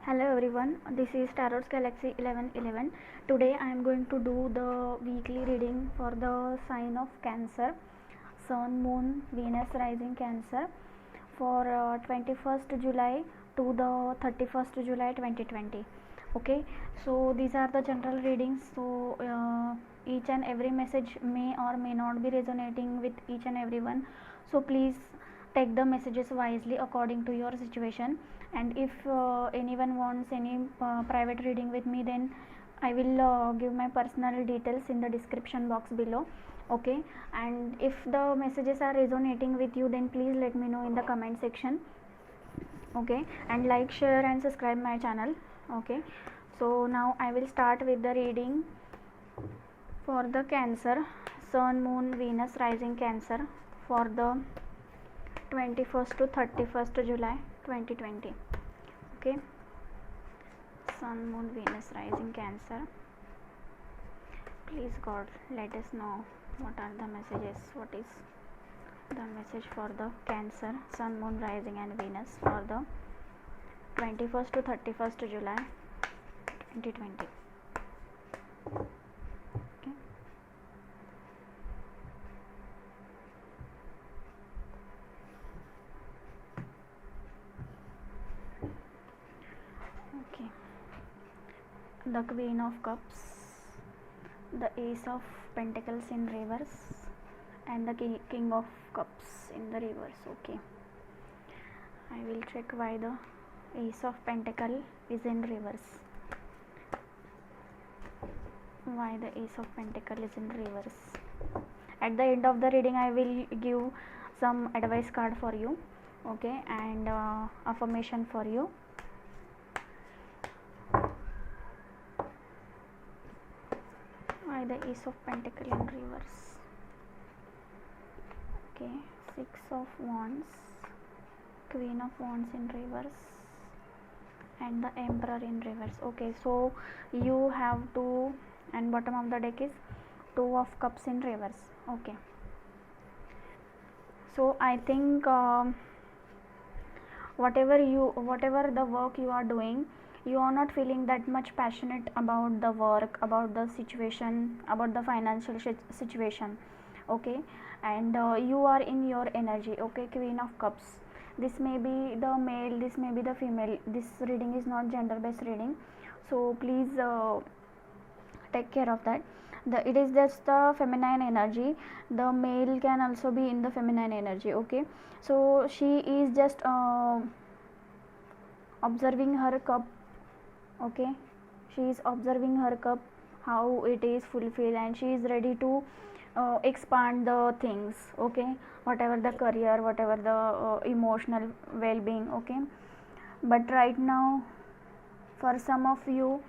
Hello everyone, this is Tarot's Galaxy 1111. Today I am going to do the weekly reading for the sign of Cancer, Sun, Moon, Venus rising Cancer for 21st July to the 31st July 2020. Okay, so these are the general readings. So each and every message may or may not be resonating with each and everyone. So please take the messages wisely according to your situation, and if anyone wants any private reading with me, then I will give my personal details in the description box below. Okay, and if the messages are resonating with you, then please let me know in the comment section. Okay, and like, share and subscribe my channel. Okay, so now I will start with the reading for the Cancer, Sun, Moon, Venus rising Cancer for the 21st to 31st July 2020. Okay, Sun, Moon, Venus rising Cancer. Please God, let us know what are the messages, what is the message for the Cancer, Sun, Moon, rising and Venus for the 21st to 31st July 2020. Okay. Okay. The Queen of Cups, the Ace of Pentacles in reverse, and the King of Cups in the reverse. Okay, I will check why the Ace of Pentacle is in reverse. Why the Ace of Pentacle is in reverse. At the end of the reading I will give some advice card for you. Okay, and affirmation for you. Why the Ace of Pentacle in reverse. Okay, Six of Wands, Queen of Wands in reverse, and the Emperor in reverse. Okay, so you have to, and bottom of the deck is Two of Cups in reverse. Okay, so I think whatever the work you are doing, you are not feeling that much passionate about the work, about the situation, about the financial situation. Okay, and you are in your energy. Okay, Queen of Cups, this may be the male, this may be the female. This reading is not gender based reading, so please take care of that. It is just the feminine energy. The male can also be in the feminine energy. Okay, so she is just observing her cup. Okay, she is observing her cup, how it is fulfilled, and she is ready to expand the things. Okay, whatever the career, whatever the emotional well-being. Okay, but right now for some of you,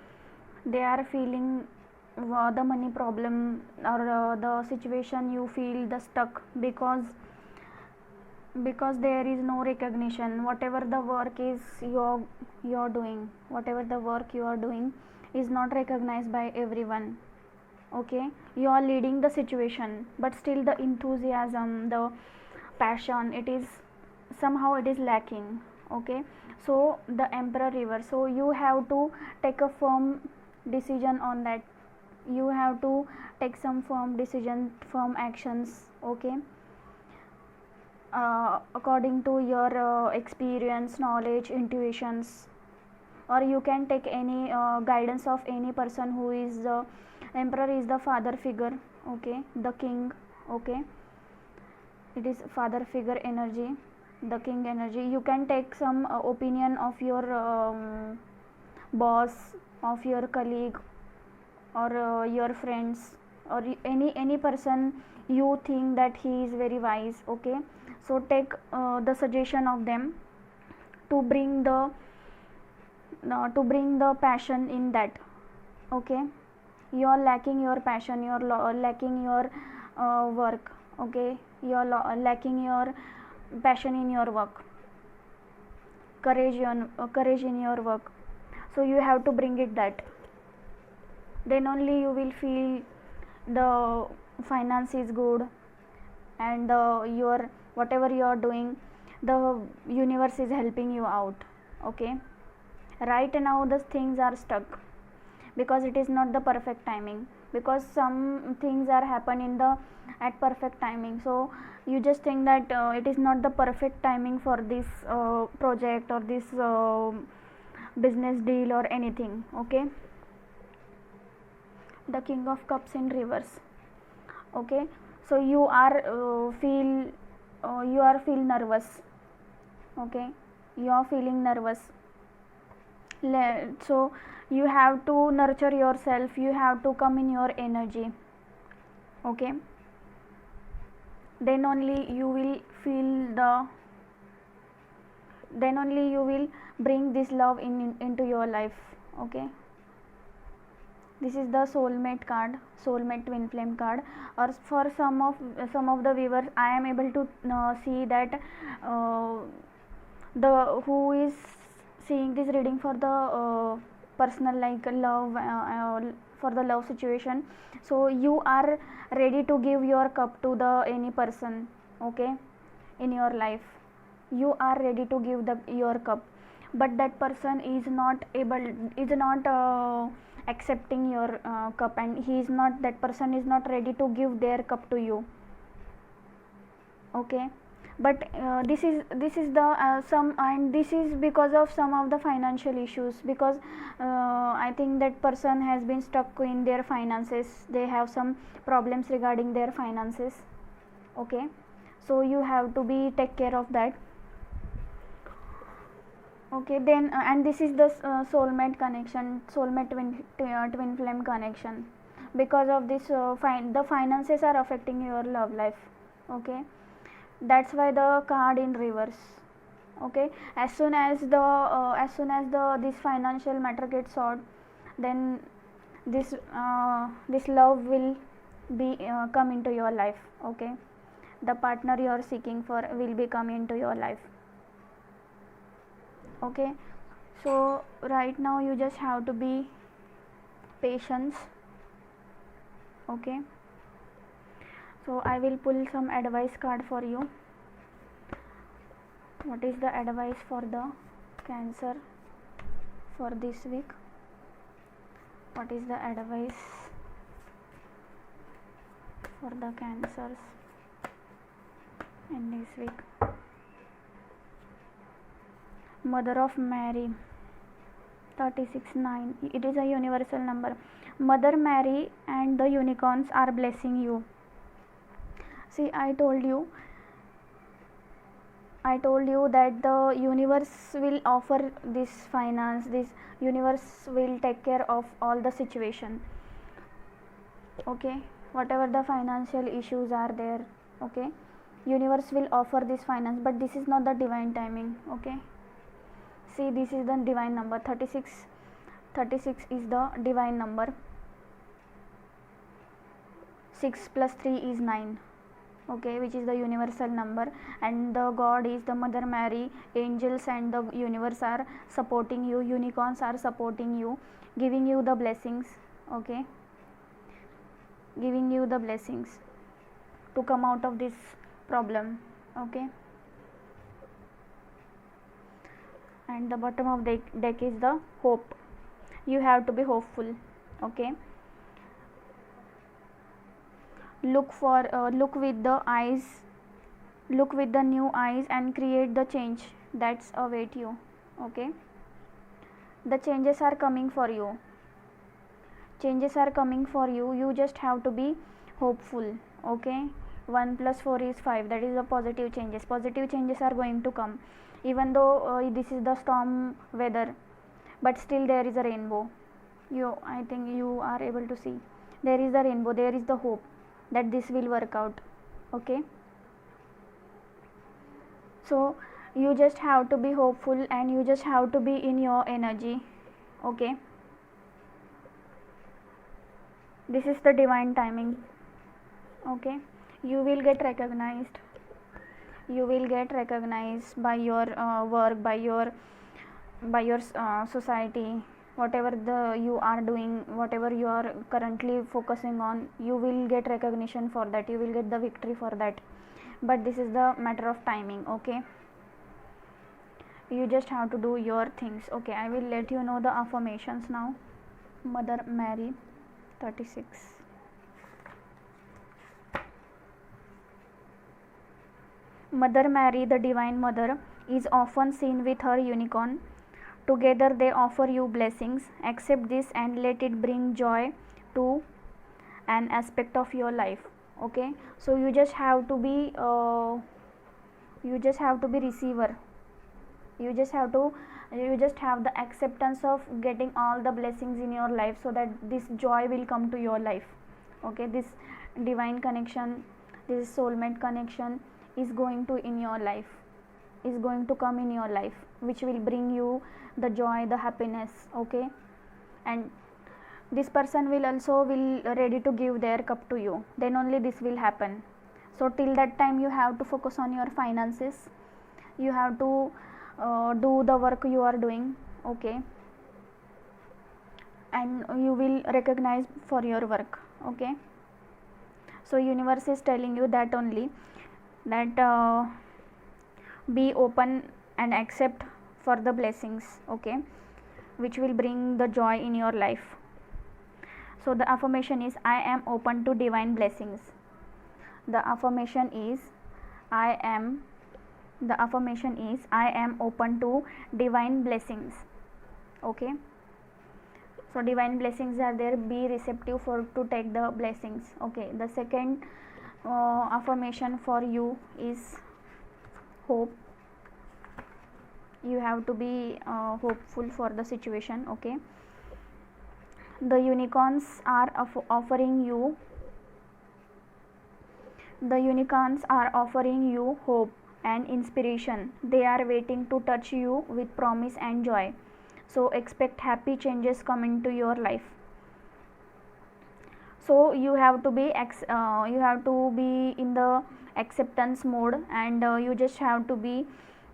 they are feeling the money problem, or the situation you feel the stuck, because there is no recognition. Whatever the work is you're doing, whatever the work you are doing is not recognized by everyone. Okay, you are leading the situation, but still the enthusiasm, the passion, it is somehow it is lacking. Okay, so the Emperor reverse, so you have to take a firm decision on that. You have to take some firm decision, firm actions. Okay, according to your experience, knowledge, intuitions, or you can take any guidance of any person who is the Emperor is the father figure. Okay, the king. Okay, it is father figure energy, the king energy. You can take some opinion of your boss, of your colleague, or your friends, or any person you think that he is very wise. Okay, so take the suggestion of them to bring the passion in that. Okay, you are lacking your passion, you are lacking your work. Okay, you are lacking your passion in your work, courage in your work. So you have to bring it that, then only you will feel the finance is good, and your whatever you are doing, the universe is helping you out. Okay, Right now the things are stuck because it is not the perfect timing, because some things are happen in the at perfect timing. So you just think that it is not the perfect timing for this project or this business deal or anything. Okay, the King of Cups in reverse. Okay, so you are feel nervous. Okay, you are feeling nervous. So you have to nurture yourself, you have to come in your energy. Okay, then only you will feel the then only you will bring this love into your life. Okay, this is the soulmate card, soulmate twin flame card. Or for some of the viewers, I am able to see that uh, the who is seeing this reading for the personal, like love, for the love situation. So you are ready to give your cup to the any person. Okay, in your life you are ready to give your cup, but that person is not accepting your cup, and that person is not ready to give their cup to you. Okay, but this is the some, and this is because of some of the financial issues, because I think that person has been stuck in their finances, they have some problems regarding their finances. Okay, so you have to be take care of that. Okay, then and this is the soulmate connection, soulmate twin flame connection. Because of this the finances are affecting your love life. Okay, that's why the card in reverse. Okay, as soon as the this financial matter gets solved, then this love will be come into your life. Okay, the partner you are seeking for will be come into your life. Okay, so right now you just have to be patient. Okay, so I will pull some advice card for you. What is the advice for the Cancer for this week? What is the advice for the Cancers in this week? Mother of Mary, 36/9. It is a universal number. Mother Mary and the unicorns are blessing you. See, I told you that the universe will offer this finance, this universe will take care of all the situation. Okay, whatever the financial issues are there. Okay, universe will offer this finance, but this is not the divine timing. Okay, see, this is the divine number. 36 is the divine number. 6 plus 3 is 9. Okay, which is the universal number, and the God is the Mother Mary. Angels and the universe are supporting you, unicorns are supporting you, giving you the blessings. Okay, giving you the blessings to come out of this problem. Okay, and the bottom of the deck is the hope. You have to be hopeful. Okay, look with the eyes, look with the new eyes, and create the change that's await you. Okay, the changes are coming for you, changes are coming for you. You just have to be hopeful. Okay, 1 plus 4 is 5. That is the positive changes. Positive changes are going to come, even though this is the storm weather, but still there is a rainbow. I think you are able to see, there is a rainbow, there is the hope that this will work out. Okay, so you just have to be hopeful, and you just have to be in your energy. Okay, this is the divine timing. Okay, you will get recognized, you will get recognized by your work, by your society. Whatever you are doing, whatever you are currently focusing on, you will get recognition for that, you will get the victory for that, but this is the matter of timing. Okay, you just have to do your things. Okay, I will let you know the affirmations now. Mother Mary, 36. Mother Mary, the Divine Mother, is often seen with her unicorn. Together they offer you blessings. Accept this and let it bring joy to an aspect of your life. Okay, so you just have to be receiver. You just have the acceptance of getting all the blessings in your life, so that this joy will come to your life. Okay, this divine connection, this soulmate connection is going to come in your life, which will bring you the joy, the happiness. Okay, and this person will ready to give their cup to you, then only this will happen. So till that time you have to focus on your finances. You have to do the work you are doing. Okay, and you will recognize for your work. Okay, so universe is telling you that only, that be open and accept for the blessings. Okay, which will bring the joy in your life. So the affirmation is, I am open to divine blessings. The affirmation is, I am open to divine blessings. Okay, so divine blessings are there, be receptive for to take the blessings. Okay, the second affirmation for you is hope. You have to be hopeful for the situation. Okay, the unicorns are offering you hope and inspiration. They are waiting to touch you with promise and joy. So expect happy changes come into your life. So you have to be in the acceptance mode, and you just have to be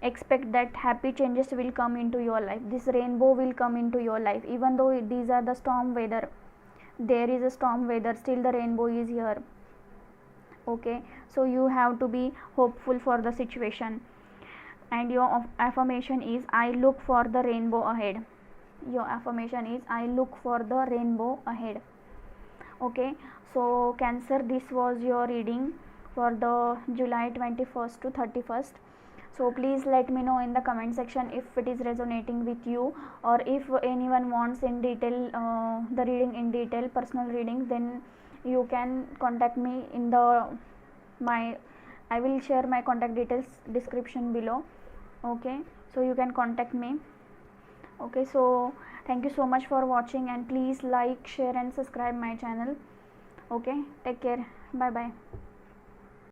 expect that happy changes will come into your life. This rainbow will come into your life, even though these are the storm weather. There is a storm weather, still the rainbow is here. Okay, so you have to be hopeful for the situation. And your affirmation is, I look for the rainbow ahead. Your affirmation is, I look for the rainbow ahead. Okay, so Cancer, this was your reading for the July 21st to 31st. So please let me know in the comment section if it is resonating with you, or if anyone wants in detail the reading in detail, personal readings, then you can contact me in I will share my contact details description below. Okay, so you can contact me. Okay, so thank you so much for watching, and please like, share and subscribe my channel. Okay, take care. Bye bye.